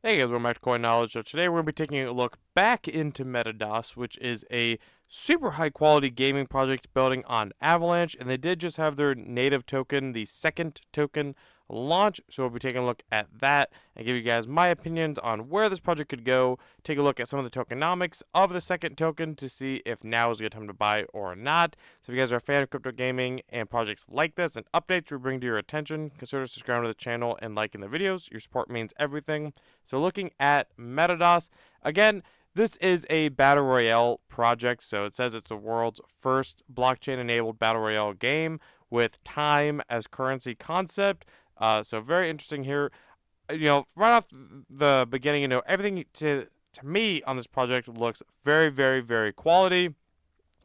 Hey guys, welcome back to Coin Knowledge. So today we're going to be taking a look back into MetaDOS, which is a super high quality gaming project building on Avalanche, and they did just have their native token, the second token, launch. So we'll be taking a look at that and give you guys my opinions on where this project could go. Take a look at some of the tokenomics of the second token to see if now is a good time to buy or not. So if you guys are a fan of crypto gaming and projects like this and updates we bring to your attention, consider subscribing to the channel and liking the videos. Your support means everything. So looking at MetaDOS, again, this is a battle royale project. So it says it's the world's first blockchain-enabled battle royale game with time as currency concept. So very interesting here. Right off the beginning, everything to me on this project looks very, very, very quality.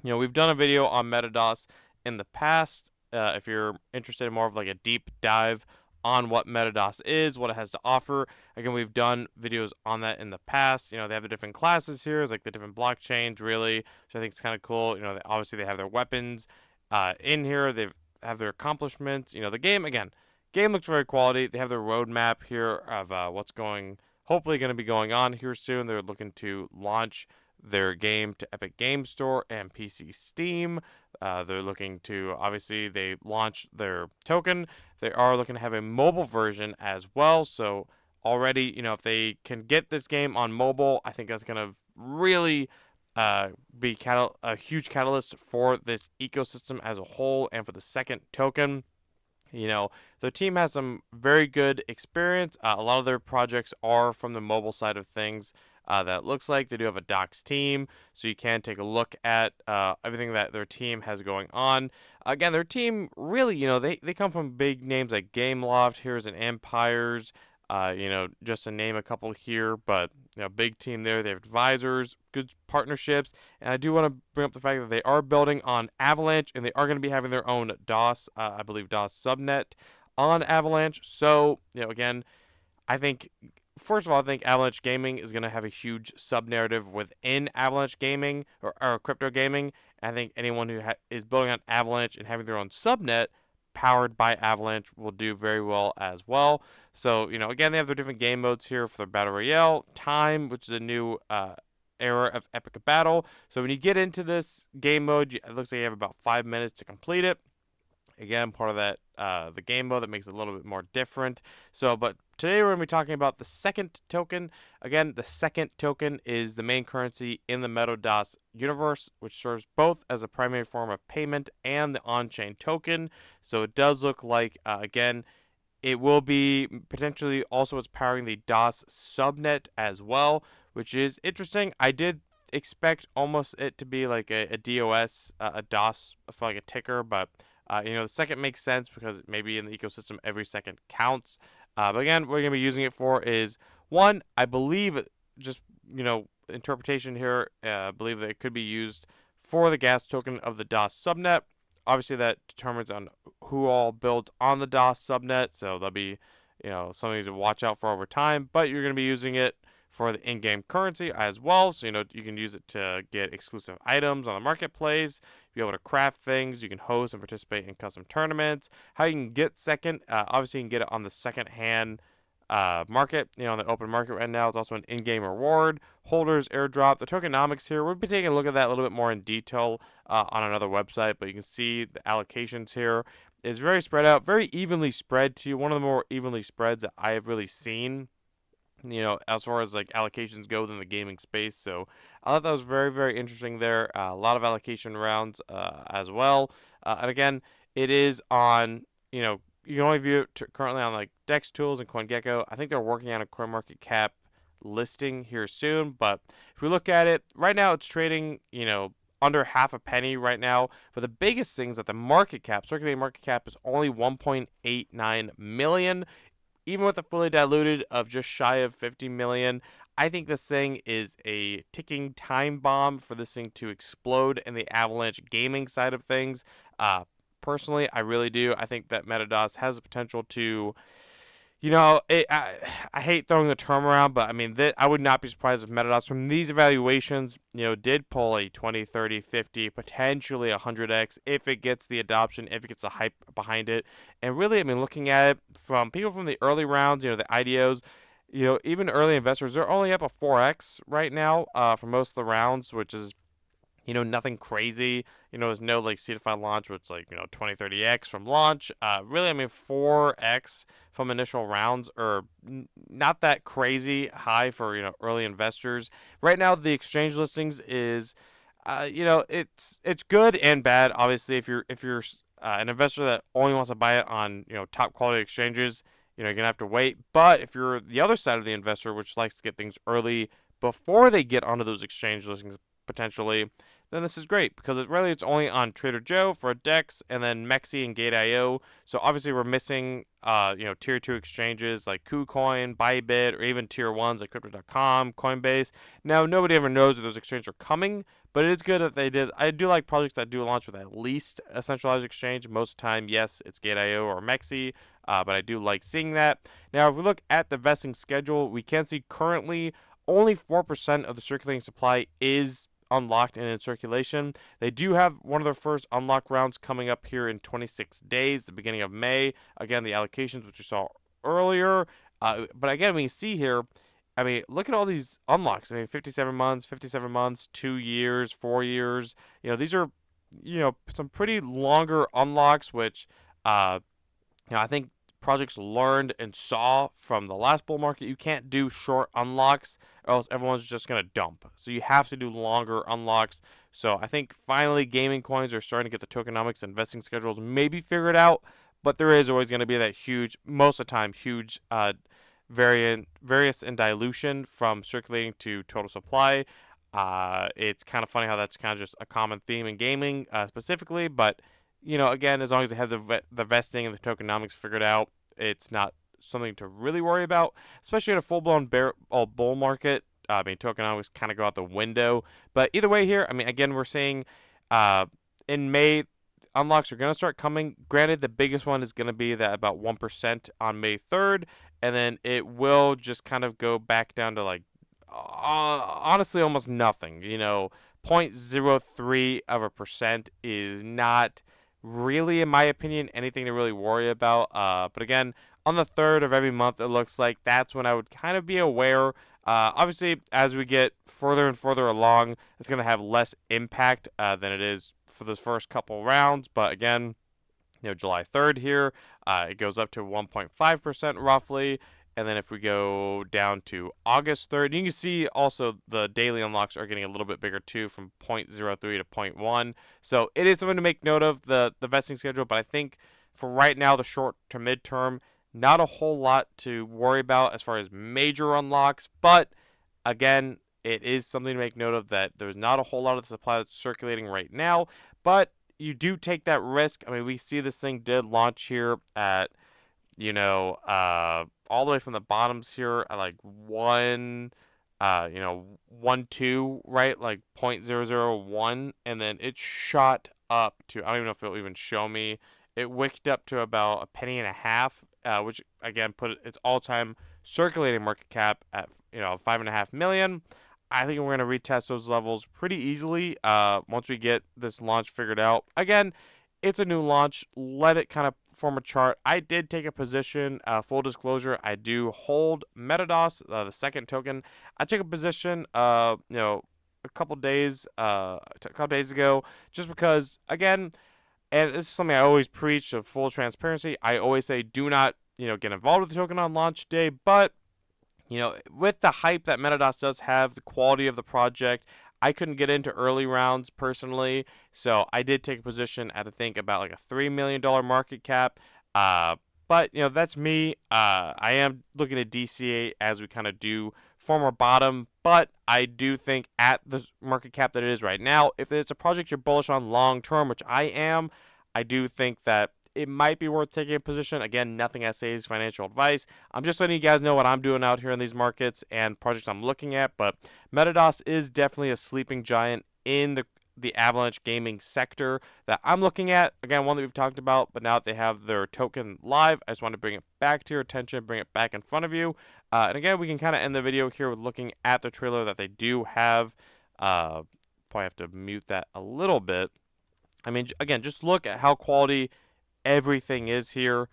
We've done a video on MetaDOS in the past. If you're interested in more of like a deep dive on what MetaDOS is, what it has to offer. Again, we've done videos on that in the past. They have the different classes here, it's like the different blockchains, really, which I think is kind of cool. Obviously they have their weapons in here. They have their accomplishments. The game looks very quality. They have their roadmap here of hopefully going to be going on here soon. They're looking to launch their game to Epic Game Store and PC Steam. They're looking to, obviously, they launched their token. They are looking to have a mobile version as well. So already, if they can get this game on mobile, I think that's going to really be a huge catalyst for this ecosystem as a whole and for the second token. The team has some very good experience. A lot of their projects are from the mobile side of things. That looks like they do have a docs team, so you can take a look at everything that their team has going on. Again, their team really, they come from big names like Gameloft, Heroes and Empires, just to name a couple here, but big team there. They have advisors, good partnerships, and I do want to bring up the fact that they are building on Avalanche, and they are going to be having their own DOS, I believe DOS subnet on Avalanche. So, again, I think first of all, I think Avalanche Gaming is going to have a huge sub narrative within Avalanche Gaming or crypto gaming. I think anyone who is building on Avalanche and having their own subnet powered by Avalanche will do very well as well. So, again, they have their different game modes here for their Battle Royale. Time, which is a new era of Epic Battle. So when you get into this game mode, it looks like you have about 5 minutes to complete it. Again, part of that, the game mode that makes it a little bit more different. But today we're going to be talking about the second token. Again, the second token is the main currency in the MetaDOS universe, which serves both as a primary form of payment and the on-chain token. So it does look like, again, it will be potentially also what's powering the DOS subnet as well, which is interesting. I did expect almost it to be like a DOS, a DOS for like a ticker, but the second makes sense because maybe in the ecosystem every second counts. But again, what we're going to be using it for is one, I believe, just interpretation here. I believe that it could be used for the gas token of the DOS subnet. Obviously, that determines on who all builds on the DOS subnet, so there'll be something to watch out for over time. But you're going to be using it for the in-game currency as well. So, you can use it to get exclusive items on the marketplace, be able to craft things, you can host and participate in custom tournaments. How you can get second, obviously you can get it on the second-hand market, on the open market right now. It's also an in-game reward, holders, airdrop. The tokenomics here, we'll be taking a look at that a little bit more in detail on another website, but you can see the allocations here is very spread out, very evenly spread too. One of the more evenly spreads that I have really seen as far as like allocations go in the gaming space. So I thought that was very, very interesting there. A lot of allocation rounds as well. And again, it is on, you can only view it currently on like Dex Tools and CoinGecko. I think they're working on a CoinMarketCap listing here soon. But if we look at it, right now it's trading, under half a penny right now. But the biggest thing is that the market cap, circulating market cap, is only 1.89 million. Even with a fully diluted of just shy of 50 million, I think this thing is a ticking time bomb for this thing to explode in the Avalanche gaming side of things. Personally, I really do. I think that MetaDOS has the potential to, I hate throwing the term around, but I mean, I would not be surprised if MetaDOS from these evaluations, did pull a 20, 30, 50, potentially 100x if it gets the adoption, if it gets the hype behind it. And really, I mean, looking at it from people from the early rounds, the IDOs, even early investors, they're only up a 4x right now for most of the rounds, which is nothing crazy. There's no like seed-to-fund launch, which like 20, 30x from launch. Really, I mean 4x from initial rounds are not that crazy high for early investors. Right now, the exchange listings is, it's good and bad. Obviously, if you're an investor that only wants to buy it on top quality exchanges, you're gonna have to wait. But if you're the other side of the investor, which likes to get things early before they get onto those exchange listings potentially, then this is great because it's only on Trader Joe for DEX and then Mexi and Gate.io. So obviously we're missing tier 2 exchanges like KuCoin, Bybit, or even tier 1s like crypto.com, Coinbase. Now nobody ever knows that those exchanges are coming, but it is good that they did. I do like projects that do launch with at least a centralized exchange. Most of the time, yes, it's Gate.io or Mexi, but I do like seeing that. Now if we look at the vesting schedule, we can see currently only 4% of the circulating supply is unlocked and in circulation. They do have one of their first unlock rounds coming up here in 26 days, the beginning of May. Again, the allocations, which you saw earlier. But again, we see here, I mean, look at all these unlocks. I mean, 57 months, 2 years, 4 years. These are, some pretty longer unlocks, which, I think projects learned and saw from the last bull market. You can't do short unlocks or else everyone's just going to dump. So you have to do longer unlocks. So I think finally gaming coins are starting to get the tokenomics and investing schedules maybe figured out, but there is always going to be that huge, most of the time, huge variance in dilution from circulating to total supply. It's kind of funny how that's kind of just a common theme in gaming specifically, but again, as long as they have the vesting and the tokenomics figured out, it's not something to really worry about, especially in a full-blown bull market. I mean, tokenomics kind of go out the window. But either way here, I mean, again, we're seeing in May, unlocks are going to start coming. Granted, the biggest one is going to be that about 1% on May 3rd, and then it will just kind of go back down to like, honestly, almost nothing. 0.03 of a percent is not really, in my opinion, anything to really worry about. But again, on the 3rd of every month, it looks like that's when I would kind of be aware. Obviously, as we get further and further along, it's going to have less impact than it is for those first couple rounds. But again, July 3rd here, it goes up to 1.5% roughly. And then if we go down to August 3rd, you can see also the daily unlocks are getting a little bit bigger too, from 0.03 to 0.1. So it is something to make note of, the vesting schedule. But I think for right now, the short to midterm, not a whole lot to worry about as far as major unlocks. But again, it is something to make note of, that there's not a whole lot of the supply that's circulating right now. But you do take that risk. I mean, we see this thing did launch here at all the way from the bottoms here at like 1.2, right? Like 0.001, and then it shot up to, I don't even know if it'll even show me. It wicked up to about a penny and a half, which again put its all-time circulating market cap at 5.5 million. I think we're going to retest those levels pretty easily once we get this launch figured out. Again, it's a new launch. Let it kind of form a chart. I did take a position. Full disclosure, I do hold MetaDOS, the second token. I took a position, a couple days ago, just because, again, and this is something I always preach of full transparency. I always say do not, get involved with the token on launch day, but with the hype that MetaDOS does have, the quality of the project, I couldn't get into early rounds personally, so I did take a position at, I think, about like a $3 million market cap. But that's me. I am looking at DCA as we kind of do form our bottom, but I do think at the market cap that it is right now, if it's a project you're bullish on long term, which I am, I do think that it might be worth taking a position. Again, nothing I say is financial advice. I'm just letting you guys know what I'm doing out here in these markets and projects I'm looking at. But MetaDOS is definitely a sleeping giant in the Avalanche gaming sector that I'm looking at. Again, one that we've talked about, but now that they have their token live, I just want to bring it back to your attention, bring it back in front of you. And again, we can kind of end the video here with looking at the trailer that they do have. Probably have to mute that a little bit. I mean, again, just look at how quality everything is here.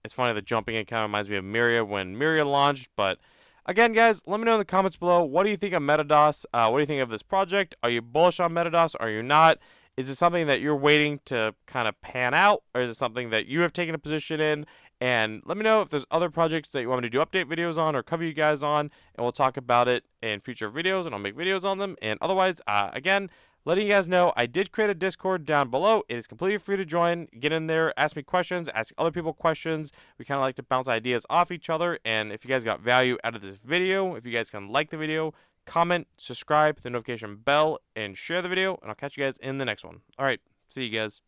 It's funny, the jumping in kind of reminds me of Myria when Myria launched, but Again, guys, let me know in the comments below, what do you think of MetaDOS? What do you think of this project? Are you bullish on MetaDOS? Are you not? Is it something that you're waiting to kind of pan out, or is it something that you have taken a position in? And let me know if there's other projects that you want me to do update videos on or cover you guys on, and we'll talk about it in future videos, and I'll make videos on them. And otherwise, again, letting you guys know, I did create a Discord down below. It is completely free to join. Get in there, ask me questions, ask other people questions. We kind of like to bounce ideas off each other. And if you guys got value out of this video, if you guys can like the video, comment, subscribe, hit the notification bell, and share the video. And I'll catch you guys in the next one. All right, see you guys.